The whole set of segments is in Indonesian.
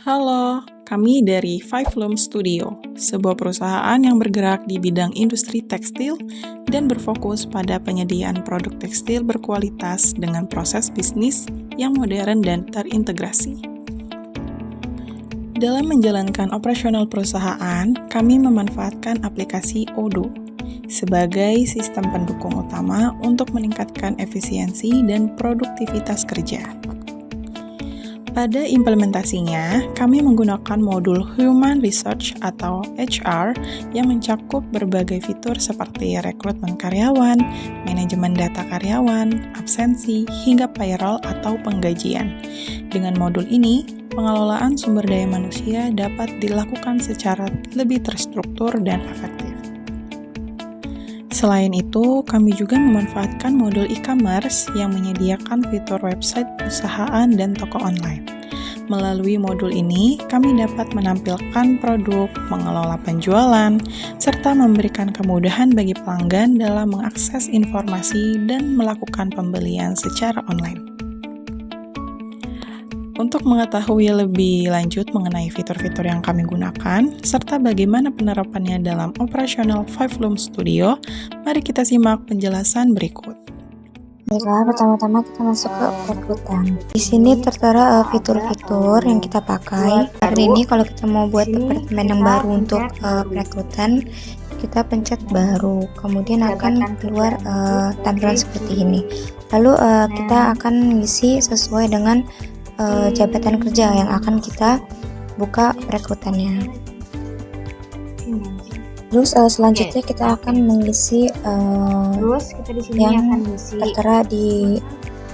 Halo, kami dari Five Loom Studio, sebuah perusahaan yang bergerak di bidang industri tekstil dan berfokus pada penyediaan produk tekstil berkualitas dengan proses bisnis yang modern dan terintegrasi. Dalam menjalankan operasional perusahaan, kami memanfaatkan aplikasi Odoo sebagai sistem pendukung utama untuk meningkatkan efisiensi dan produktivitas kerja. Pada implementasinya, kami menggunakan modul Human Research atau HR yang mencakup berbagai fitur seperti rekrutmen karyawan, manajemen data karyawan, absensi, hingga payroll atau penggajian. Dengan modul ini, pengelolaan sumber daya manusia dapat dilakukan secara lebih terstruktur dan efektif. Selain itu, kami juga memanfaatkan modul e-commerce yang menyediakan fitur website perusahaan dan toko online. Melalui modul ini, kami dapat menampilkan produk, mengelola penjualan, serta memberikan kemudahan bagi pelanggan dalam mengakses informasi dan melakukan pembelian secara online. Untuk mengetahui lebih lanjut mengenai fitur-fitur yang kami gunakan, serta bagaimana penerapannya dalam operasional Five Loom Studio, mari kita simak penjelasan berikut. Baiklah, pertama-tama kita masuk ke perekrutan. Di sini tertera fitur-fitur yang kita pakai. Hari ini kalau kita mau buat departemen yang baru untuk perekrutan, kita pencet baru, kemudian akan keluar tampilan seperti ini. Lalu kita akan mengisi sesuai dengan jabatan kerja yang akan kita buka perekrutannya. Terus selanjutnya kita akan mengisi yang tertera di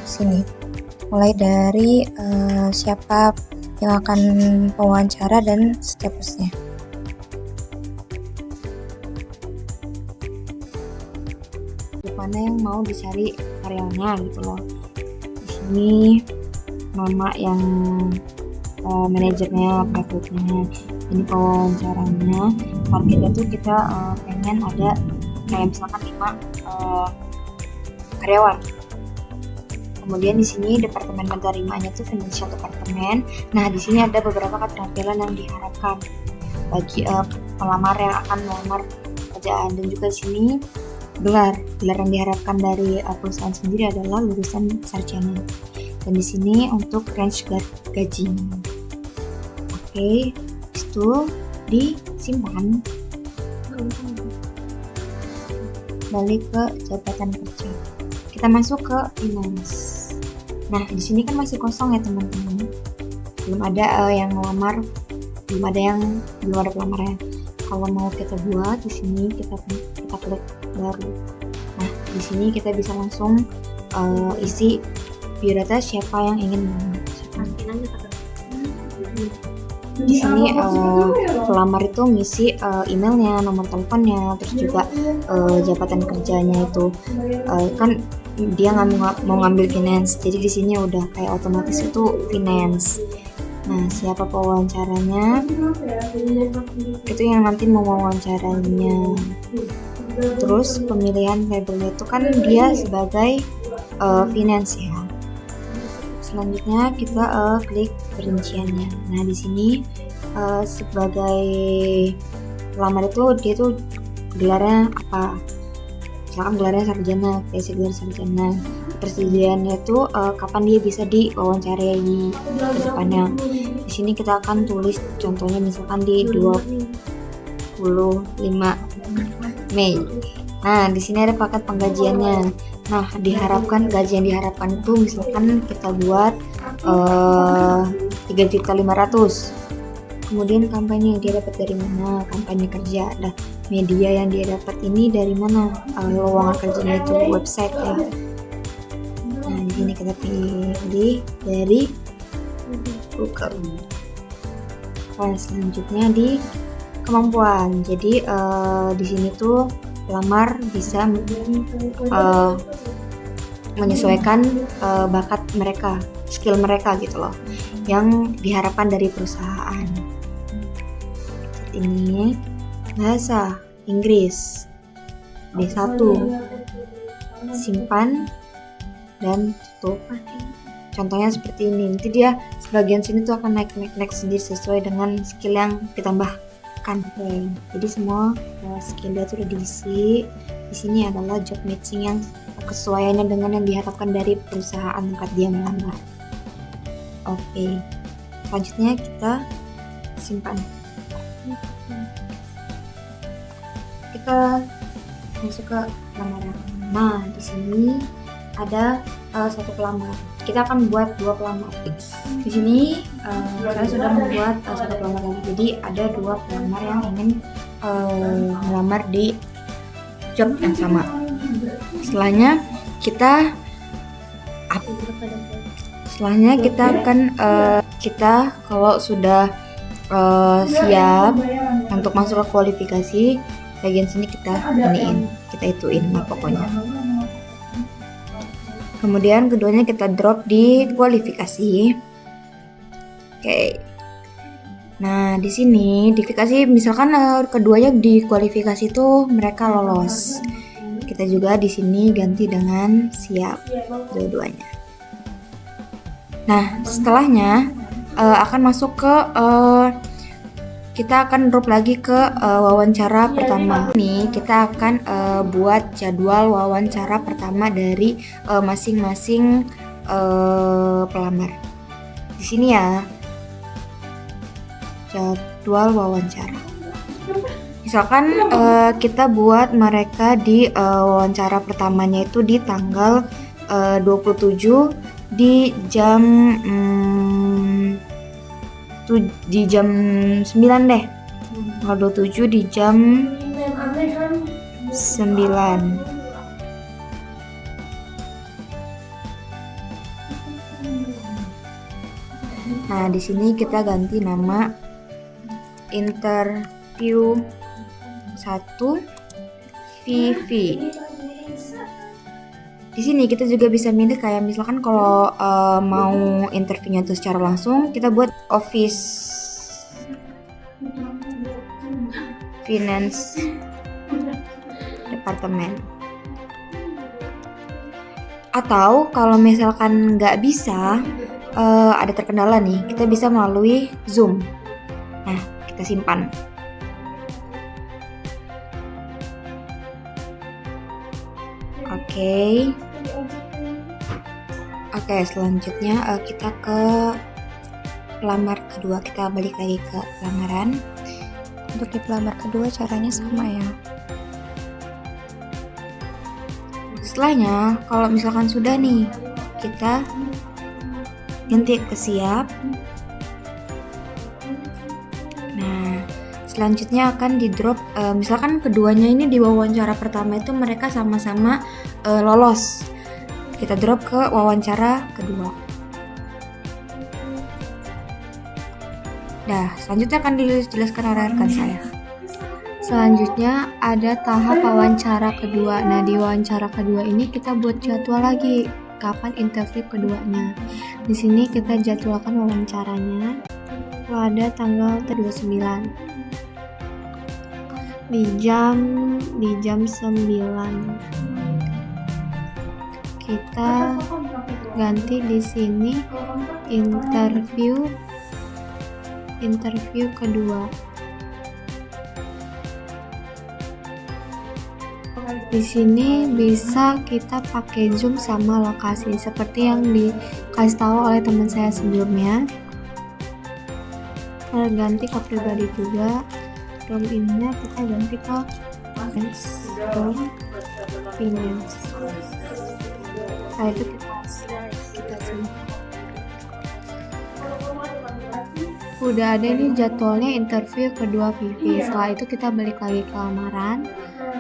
sini, mulai dari siapa yang akan wawancara dan statusnya. Mana yang mau dicari karyawannya gitu loh. Di sini nama yang manajernya, perekrutnya, ini pewawancaranya. Targetnya tuh kita pengen ada kayak misalkan 5 karyawan. Kemudian di sini departemen penerimanya tuh financial department. Nah, di sini ada beberapa keterampilan yang diharapkan bagi pelamar yang akan melamar pekerjaan, dan juga di sini gelar yang diharapkan dari perusahaan sendiri adalah lulusan sarjana. Dan di sini untuk range gaji. Oke, itu disimpan. Balik ke jabatan kerja. Kita masuk ke finance. Nah, di sini kan masih kosong ya teman-teman. Belum ada yang ngelamar, belum ada pelamarnya. Kalau mau kita buat di sini kita klik baru. Nah, di sini kita bisa langsung isi biodata siapa yang ingin melamar. Di sini pelamar itu ngisi emailnya, nomor teleponnya, terus juga jabatan kerjanya itu kan dia mau ngambil finance, jadi di sini udah kayak otomatis itu finance. Nah, siapa pewawancaranya itu yang nanti mau wawancaranya. Terus pemilihan labelnya itu kan dia sebagai finance ya. Selanjutnya kita klik perinciannya. Nah, di sini sebagai pelamar itu dia tuh gelarnya apa? Misalkan gelarnya sarjana, isi gelar sarjana. Persediaannya itu kapan dia bisa diwawancarai ke depannya. Di sini kita akan tulis contohnya misalkan di 25 Mei. Nah, di sini ada paket penggajiannya. Nah, gaji yang diharapkan itu misalkan kita buat 3.500.000. Kemudian kampanye dia dapat dari mana? Kampanye kerja. Nah, media yang dia dapat ini dari mana? Lowongan kerjanya itu website ya. Nah, di sini kita pilih dari Google. Nah, selanjutnya di kemampuan. Jadi di sini tuh pelamar bisa menyesuaikan bakat mereka, skill mereka gitu loh, yang diharapkan dari perusahaan. Ini bahasa Inggris D1, simpan dan tutup. Contohnya seperti ini, nanti dia sebagian sini tuh akan naik sendiri sesuai dengan skill yang ditambahkan. Oke, jadi semua skill dia tuh udah diisi. Di sini adalah job matching yang kesesuaiannya dengan yang diharapkan dari perusahaan tempat dia melamar. Oke, selanjutnya kita simpan. Kita masuk ke lamaran. Nah, di sini ada satu pelamar. Kita akan buat 2 pelamar. Di sini saya sudah membuat satu pelamar lagi. Jadi ada 2 pelamar yang ingin melamar di job yang sama. Setelahnya kita akan kita kalau sudah siap untuk masuk ke kualifikasi, bagian sini kita ituin lah pokoknya. Kemudian keduanya kita drop di kualifikasi. Oke. Nah, di sini di kualifikasi misalkan keduanya di kualifikasi itu mereka lolos. Kita juga di sini ganti dengan siap dua-duanya. Nah, setelahnya akan masuk ke kita akan drop lagi ke wawancara pertama. Ini kita akan buat jadwal wawancara pertama dari masing-masing pelamar. Di sini ya, jadwal wawancara. Misalkan kita buat mereka di wawancara pertamanya itu di tanggal 27 di jam 9 deh. Tanggal 27 di jam 9. Nah, di sini kita ganti nama interview 1 VV. Di sini kita juga bisa milih kayak misalkan kalau mau interviewnya itu secara langsung, kita buat office finance departemen. Atau kalau misalkan nggak bisa, ada terkendala nih, kita bisa melalui Zoom. Nah, kita simpan. Oke, selanjutnya kita ke pelamar kedua. Kita balik lagi ke lamaran. Untuk di pelamar kedua caranya sama ya. Setelahnya, kalau misalkan sudah nih, kita ganti ke siap. Nah, selanjutnya akan di drop. Misalkan keduanya ini di wawancara pertama itu mereka sama-sama lolos. Kita drop ke wawancara kedua. Nah, selanjutnya akan dijelaskan oleh rekan saya. Selanjutnya ada tahap wawancara kedua. Nah, di wawancara kedua ini kita buat jadwal lagi kapan interview keduanya. Di sini kita jadwalkan wawancaranya pada tanggal 29 di jam 9. Kita ganti di sini interview kedua. Di sini bisa kita pakai Zoom sama lokasi seperti yang dikasih tahu oleh teman saya sebelumnya. Kita ganti ke pribadi juga. Room ininya kita ganti ke finance. Setelah itu kita simpan. Udah ada nih jadwalnya interview kedua VV. Setelah itu kita balik lagi ke lamaran.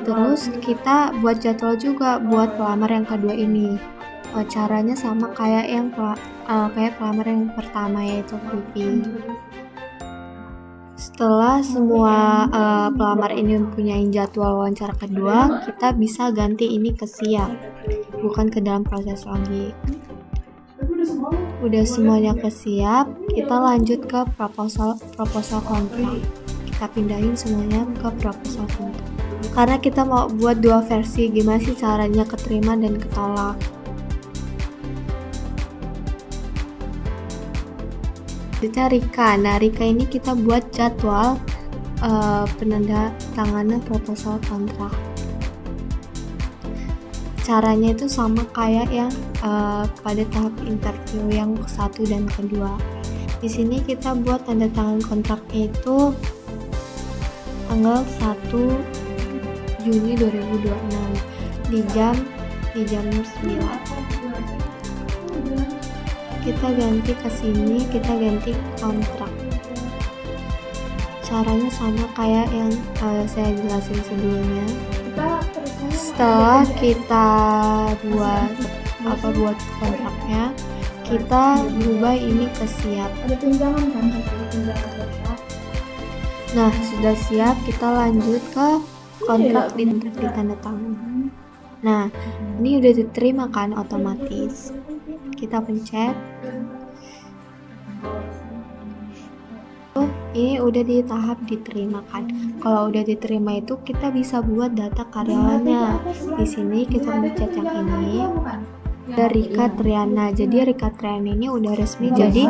Terus kita buat jadwal juga buat pelamar yang kedua ini. Caranya sama kayak kayak pelamar yang pertama, yaitu VV. Setelah semua pelamar ini mempunyai jadwal wawancara kedua, kita bisa ganti ini ke siap, bukan ke dalam proses lagi. Udah semuanya ke siap, kita lanjut ke proposal kontrak. Kita pindahin semuanya ke proposal kontrak. Karena kita mau buat 2 versi, gimana sih caranya keterima dan ketolak. Selanjutnya Rika. Nah, Rika ini kita buat jadwal penandatanganan proposal kontrak. Caranya itu sama kayak yang pada tahap interview yang ke-1 dan kedua. Di sini kita buat tanda tangan kontraknya itu tanggal 1 Juni 2026 di jam 9. Kita ganti ke sini, kita ganti kontrak. Caranya sama kayak yang saya jelasin sebelumnya. Setelah kita buat kontraknya, kita ubah ini ke siap. Ada tunjangan kan? Nah, sudah siap, kita lanjut ke kontrak di tanda tangan. Nah, ini udah diterima kan otomatis. Kita pencet. Ini udah di tahap diterima kan. Kalau udah diterima itu kita bisa buat data karyawannya. Di sini kita pencet yang ini. Ada Rika Triana. Jadi Rika Triana ini udah resmi jadi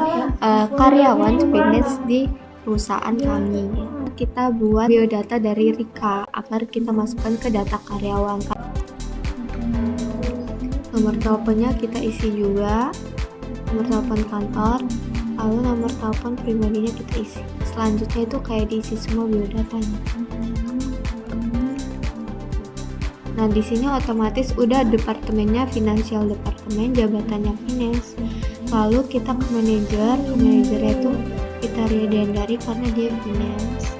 karyawan PNS di perusahaan kami. Kita buat biodata dari Rika agar kita masukkan ke data karyawan. Nomor teleponnya kita isi juga, nomor telepon kantor, lalu nomor telepon pribadinya kita isi. Selanjutnya itu kayak diisi semua biodatanya. Nah, di sini otomatis udah departemennya financial departemen, jabatannya finance. Lalu kita ke manajernya itu kita Riadandari karena dia finance.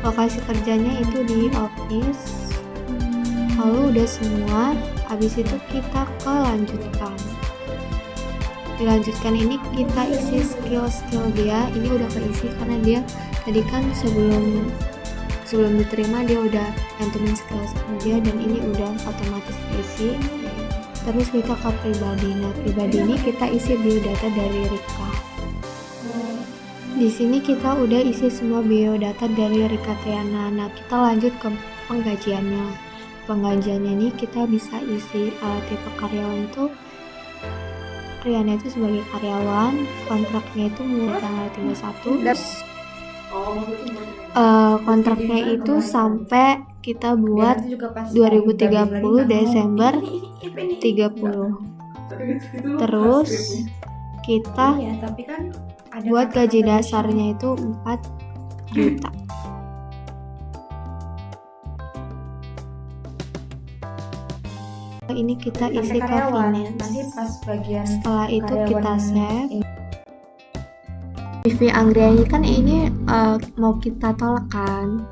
Lokasi kerjanya itu di office. Lalu udah semua, habis itu kita ke lanjutkan. Dilanjutkan ini kita isi skill dia. Ini udah keisi karena dia tadi kan sebelum diterima dia udah cantumin skill dia, dan ini udah otomatis keisi. Terus kita ke pribadi. Nah, pribadi ini kita isi biodata dari Rika. Di sini kita udah isi semua biodata dari Rika Triana. Nah, kita lanjut ke penggajiannya. Penggajiannya ini kita bisa isi tipe karyawan itu Riana itu sebagai karyawan, kontraknya itu mulai tanggal 31. Kontraknya itu sampai kita buat 2030 Desember 30. Terus kita buat gaji dasarnya itu 4 juta. Ini kita isi ke finance. Setelah itu kita save. CV Anggreni kan ini mau kita tolak kan.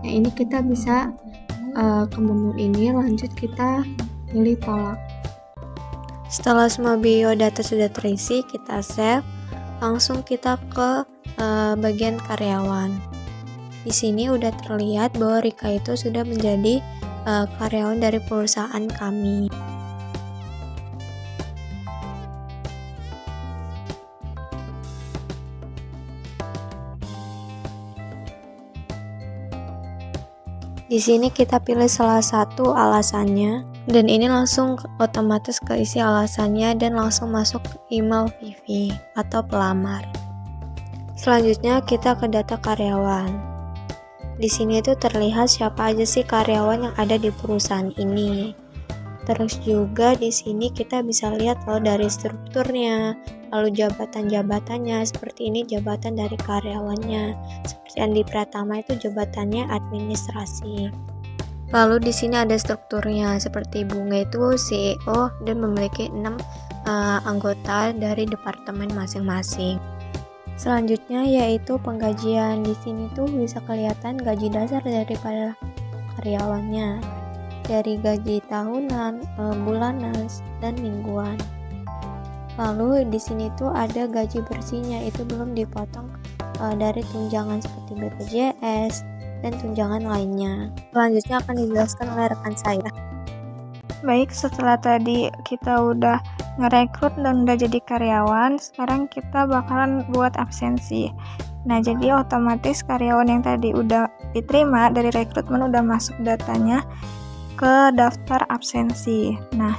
Nah, ini kita bisa ke menu ini, lanjut kita pilih tolak. Setelah semua biodata sudah terisi, kita save. Langsung kita ke bagian karyawan. Di sini udah terlihat bahwa Rika itu sudah menjadi karyawan dari perusahaan kami. Di sini kita pilih salah satu alasannya, dan ini langsung otomatis keisi alasannya dan langsung masuk ke email VV atau pelamar. Selanjutnya kita ke data karyawan. Di sini itu terlihat siapa aja sih karyawan yang ada di perusahaan ini. Terus juga di sini kita bisa lihat dari strukturnya, lalu jabatan-jabatannya. Seperti ini jabatan dari karyawannya. Seperti Andi Pratama itu jabatannya administrasi. Lalu di sini ada strukturnya. Seperti Bunga itu CEO dan memiliki 6 anggota dari departemen masing-masing. Selanjutnya yaitu penggajian. Di sini tuh bisa kelihatan gaji dasar daripada karyawannya, dari gaji tahunan, bulanan, dan mingguan. Lalu di sini tuh ada gaji bersihnya, itu belum dipotong dari tunjangan seperti BPJS dan tunjangan lainnya. Selanjutnya akan dijelaskan oleh rekan saya. Baik, setelah tadi kita udah ngerekrut dan udah jadi karyawan, sekarang kita bakalan buat absensi. Nah, jadi otomatis karyawan yang tadi udah diterima dari rekrutmen udah masuk datanya ke daftar absensi. Nah,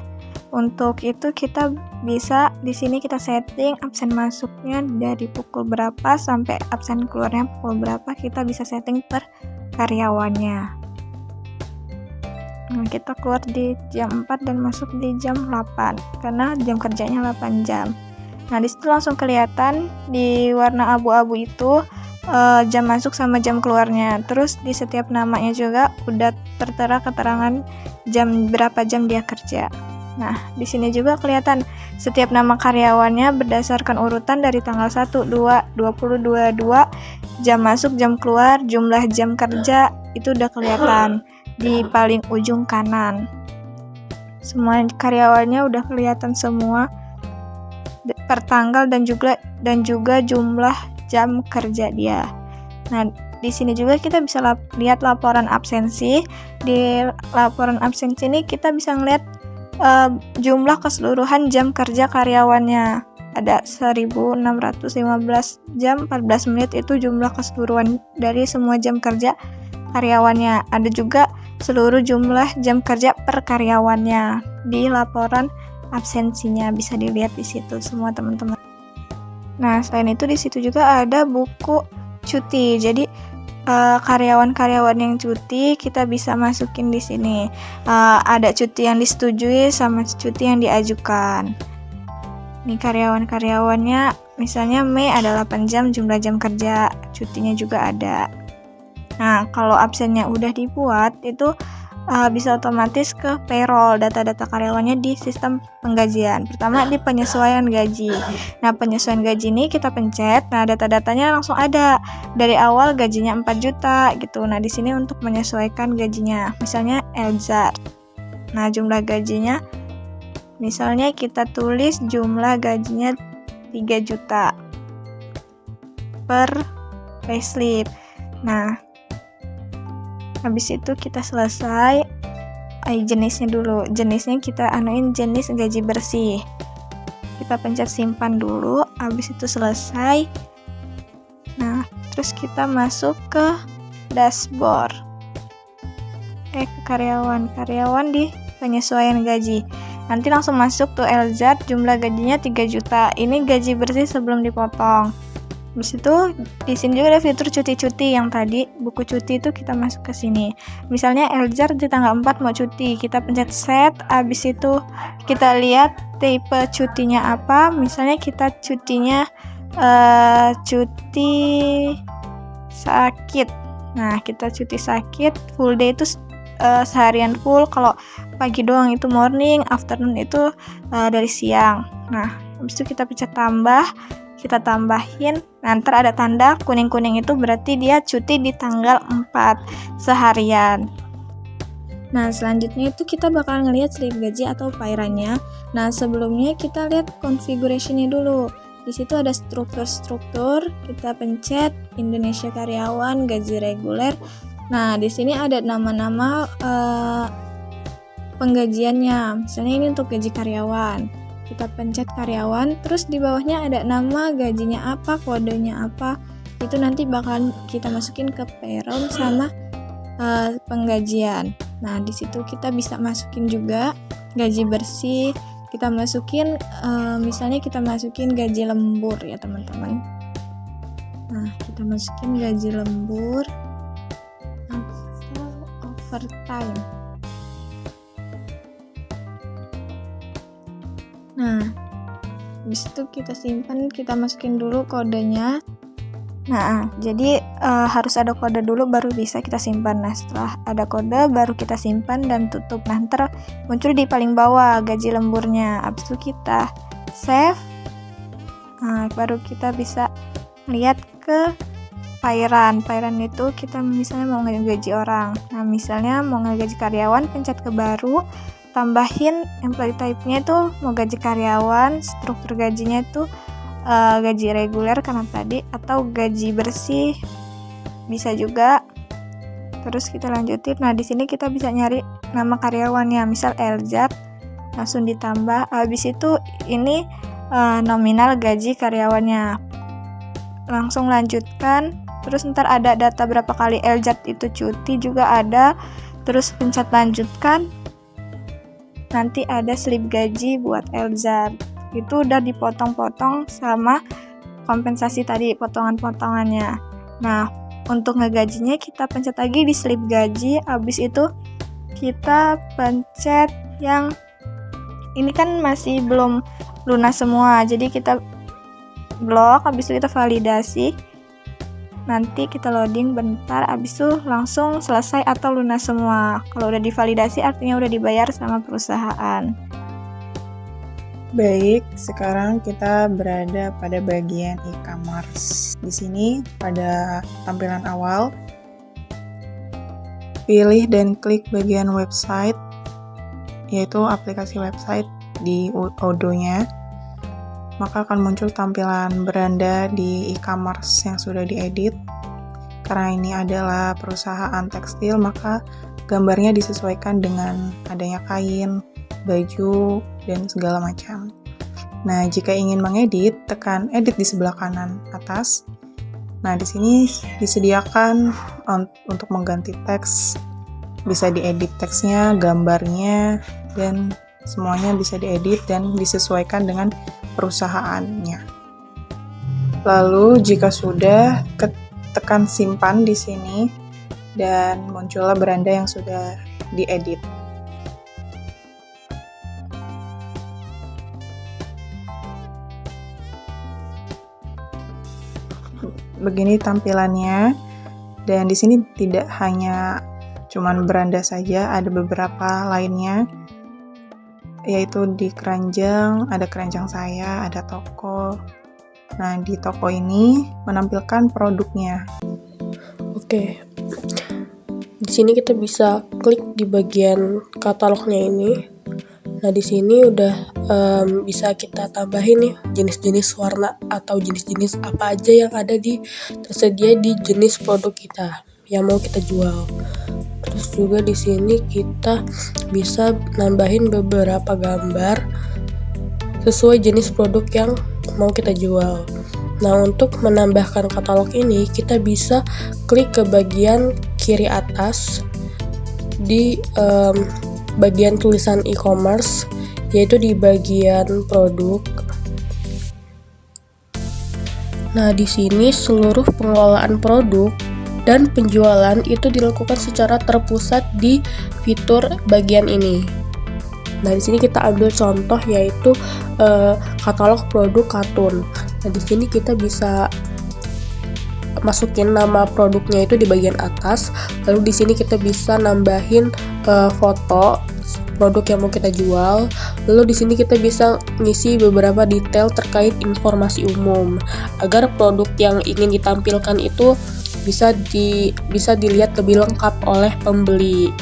Untuk itu kita bisa di sini kita setting absen masuknya dari pukul berapa sampai absen keluarnya pukul berapa, kita bisa setting per karyawannya. Nah, kita keluar di jam 4 dan masuk di jam 8 karena jam kerjanya 8 jam. Nah, di situ langsung kelihatan di warna abu-abu itu jam masuk sama jam keluarnya. Terus di setiap namanya juga udah tertera keterangan berapa jam dia kerja. Nah, di sini juga kelihatan setiap nama karyawannya berdasarkan urutan dari tanggal 1, 2, 20, 22, jam masuk, jam keluar, jumlah jam kerja, itu udah kelihatan di paling ujung kanan. Semua karyawannya udah kelihatan semua per tanggal dan juga jumlah jam kerja dia. Nah, di sini juga kita bisa lihat laporan absensi. Di laporan absensi ini kita bisa ngeliat jumlah keseluruhan jam kerja karyawannya. Ada 1615 jam 14 menit, itu jumlah keseluruhan dari semua jam kerja karyawannya. Ada juga seluruh jumlah jam kerja per karyawannya di laporan absensinya, bisa dilihat di situ semua teman-teman. Nah, selain itu di situ juga ada buku cuti. Jadi karyawan-karyawan yang cuti kita bisa masukin di sini. Ada cuti yang disetujui sama cuti yang diajukan. Nih karyawan-karyawannya, misalnya Mei ada 8 jam jumlah jam kerja, cutinya juga ada. Nah, kalau absennya udah dibuat itu bisa otomatis ke payroll, data-data karyawannya di sistem penggajian. Pertama di penyesuaian gaji. Nah, penyesuaian gaji ini kita pencet, nah data-datanya langsung ada. Dari awal gajinya 4 juta gitu. Nah, di sini untuk menyesuaikan gajinya. Misalnya Elzar. Nah, jumlah gajinya misalnya kita tulis jumlah gajinya 3 juta per payslip. Nah, habis itu kita selesai jenisnya dulu. Jenisnya kita anuin jenis gaji bersih. Kita pencet simpan dulu, habis itu selesai. Nah, terus kita masuk ke dashboard. Ke karyawan di penyesuaian gaji. Nanti langsung masuk tuh Elzar, jumlah gajinya 3 juta. Ini gaji bersih sebelum dipotong. Habis itu di sini juga ada fitur cuti-cuti yang tadi buku cuti itu kita masuk ke sini. Misalnya Elzar di tanggal 4 mau cuti, kita pencet set, habis itu kita lihat tipe cutinya apa. Misalnya kita cutinya cuti sakit. Nah, kita cuti sakit full day itu seharian full. Kalau pagi doang itu morning, afternoon itu dari siang. Nah, habis itu kita pencet tambah. Kita tambahin, nanti ada tanda kuning-kuning itu berarti dia cuti di tanggal 4 seharian. Nah, selanjutnya itu kita bakal ngelihat slip gaji atau pairannya. Nah, sebelumnya kita lihat configuration-nya dulu. Di situ ada struktur-struktur, kita pencet Indonesia karyawan, gaji reguler. Nah, di sini ada nama-nama penggajiannya. Misalnya ini untuk gaji karyawan. Kita pencet karyawan, terus di bawahnya ada nama gajinya apa, kodenya apa. Itu nanti bakal kita masukin ke payroll sama penggajian. Nah, di situ kita bisa masukin juga gaji bersih. Kita masukin misalnya kita masukin gaji lembur ya, teman-teman. Nah, kita masukin gaji lembur atau overtime. Nah, habis itu kita simpan, kita masukin dulu kodenya. Nah, jadi harus ada kode dulu baru bisa kita simpan. Nah, setelah ada kode baru kita simpan dan tutup. Nah, ntar muncul di paling bawah gaji lemburnya. Habis itu kita save. Nah, baru kita bisa lihat ke pairan. Pairan itu kita misalnya mau ngegaji orang. Nah, misalnya mau ngegaji karyawan, pencet ke baru. Tambahin employee type-nya itu mau gaji karyawan, struktur gajinya itu gaji reguler karena tadi, atau gaji bersih bisa juga. Terus kita lanjutin. Nah, di sini kita bisa nyari nama karyawannya, misal Elzar, langsung ditambah. Habis itu ini nominal gaji karyawannya. Langsung lanjutkan. Terus ntar ada data berapa kali Elzar itu cuti juga ada. Terus pencet lanjutkan. nanti ada slip gaji buat Elzar. Itu udah dipotong-potong sama kompensasi tadi, potongan-potongannya. Nah, untuk ngegajinya kita pencet lagi di slip gaji, habis itu kita pencet yang ini kan masih belum lunas semua, jadi kita blok, habis itu kita validasi. Nanti kita loading bentar, habis itu langsung selesai atau lunas semua. Kalau udah divalidasi artinya udah dibayar sama perusahaan. Baik, sekarang kita berada pada bagian e-commerce. Di sini pada tampilan awal, pilih dan klik bagian website, yaitu aplikasi website di Odoo-nya. Maka akan muncul tampilan beranda di e-commerce yang sudah diedit. Karena ini adalah perusahaan tekstil, maka gambarnya disesuaikan dengan adanya kain, baju, dan segala macam. Nah, jika ingin mengedit, tekan edit di sebelah kanan atas. Nah, di sini disediakan untuk mengganti teks, bisa diedit teksnya, gambarnya, dan semuanya bisa diedit dan disesuaikan dengan perusahaannya. Lalu, jika sudah, tekan simpan di sini dan muncullah beranda yang sudah diedit. Begini tampilannya, dan di sini tidak hanya cuman beranda saja, ada beberapa lainnya, yaitu di keranjang, ada keranjang saya, ada toko. Nah, di toko ini menampilkan produknya. Oke, di sini kita bisa klik di bagian katalognya ini. Nah, di sini udah bisa kita tambahin nih jenis-jenis warna atau jenis-jenis apa aja yang ada tersedia di jenis produk kita yang mau kita jual. Terus juga di sini kita bisa nambahin beberapa gambar sesuai jenis produk yang mau kita jual. Nah, untuk menambahkan katalog ini kita bisa klik ke bagian kiri atas di bagian tulisan e-commerce, yaitu di bagian produk. Nah, di sini seluruh pengelolaan produk dan penjualan itu dilakukan secara terpusat di fitur bagian ini. Nah, di sini kita ambil contoh yaitu katalog produk katun. Nah, di sini kita bisa masukin nama produknya itu di bagian atas. Lalu di sini kita bisa nambahin foto produk yang mau kita jual. Lalu di sini kita bisa ngisi beberapa detail terkait informasi umum agar produk yang ingin ditampilkan itu bisa dilihat lebih lengkap oleh pembeli.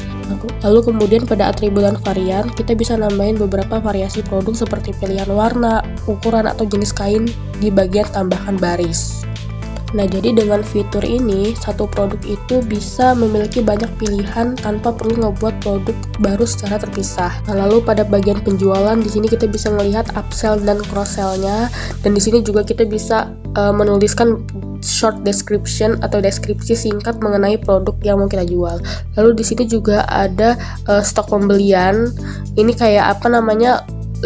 Lalu kemudian pada atribut dan varian kita bisa nambahin beberapa variasi produk seperti pilihan warna, ukuran atau jenis kain di bagian tambahkan baris. Nah, jadi dengan fitur ini, satu produk itu bisa memiliki banyak pilihan tanpa perlu ngebuat produk baru secara terpisah. Nah, lalu pada bagian penjualan, di sini kita bisa melihat upsell dan cross-sell-nya, dan di sini juga kita bisa menuliskan short description atau deskripsi singkat mengenai produk yang mau kita jual. Lalu di sini juga ada stok pembelian. Ini kayak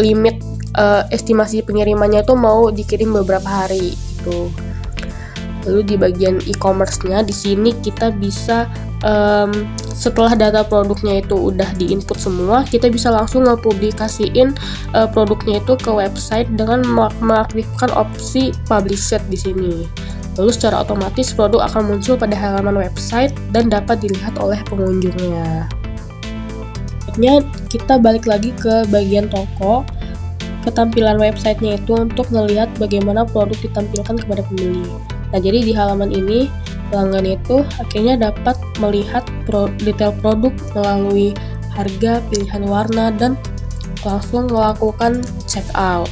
limit estimasi pengirimannya itu mau dikirim beberapa hari gitu. Lalu di bagian e-commerce-nya di sini kita bisa setelah data produknya itu udah diinput semua, kita bisa langsung ngepublikasiin produknya itu ke website dengan mengaktifkan opsi published di sini. Lalu secara otomatis produk akan muncul pada halaman website dan dapat dilihat oleh pengunjungnya. Selanjutnya kita balik lagi ke bagian toko. Ketampilan websitenya itu untuk melihat bagaimana produk ditampilkan kepada pembeli. Nah, jadi di halaman ini pelanggan itu akhirnya dapat melihat detail produk melalui harga, pilihan warna, dan langsung melakukan check out.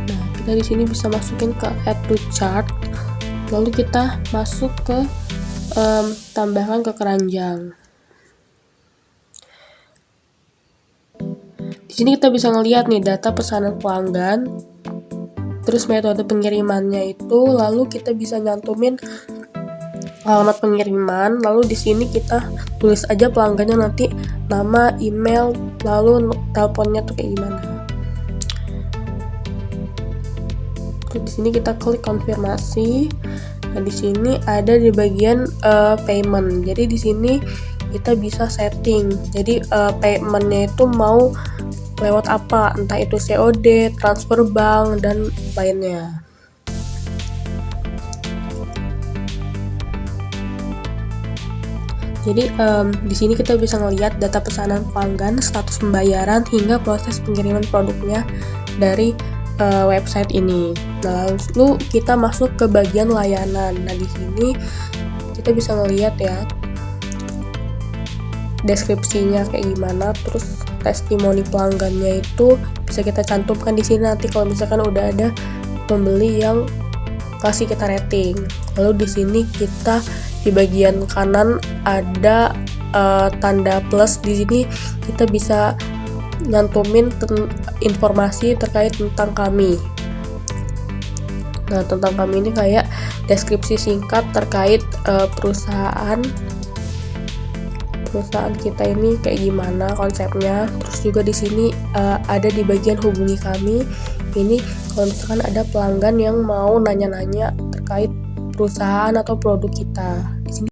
Nah, kita di sini bisa masukin ke add to chart, lalu kita masuk ke tambahkan ke keranjang. Di sini kita bisa ngelihat nih data pesanan pelanggan. terus metode pengirimannya itu, lalu kita bisa nyantumin alamat pengiriman, lalu di sini kita tulis aja pelanggannya, nanti nama, email, lalu teleponnya tuh kayak gimana. Terus di sini kita klik konfirmasi. Nah, di sini ada di bagian payment. Jadi di sini kita bisa setting. Jadi paymentnya itu mau lewat apa, entah itu COD, transfer bank, dan lainnya. Jadi di sini kita bisa ngelihat data pesanan pelanggan, status pembayaran, hingga proses pengiriman produknya dari website ini. Nah, lalu kita masuk ke bagian layanan. Nah, di sini kita bisa ngelihat ya deskripsinya kayak gimana, terus testimoni pelanggannya itu bisa kita cantumkan di sini nanti kalau misalkan udah ada pembeli yang kasih kita rating. Lalu di sini kita di bagian kanan ada tanda plus. Di sini kita bisa nyantumin informasi terkait tentang kami. Nah, tentang kami ini kayak deskripsi singkat terkait perusahaan kita ini kayak gimana konsepnya. Terus juga di sini ada di bagian hubungi kami. Ini kalau misalkan ada pelanggan yang mau nanya-nanya terkait perusahaan atau produk kita. Di sini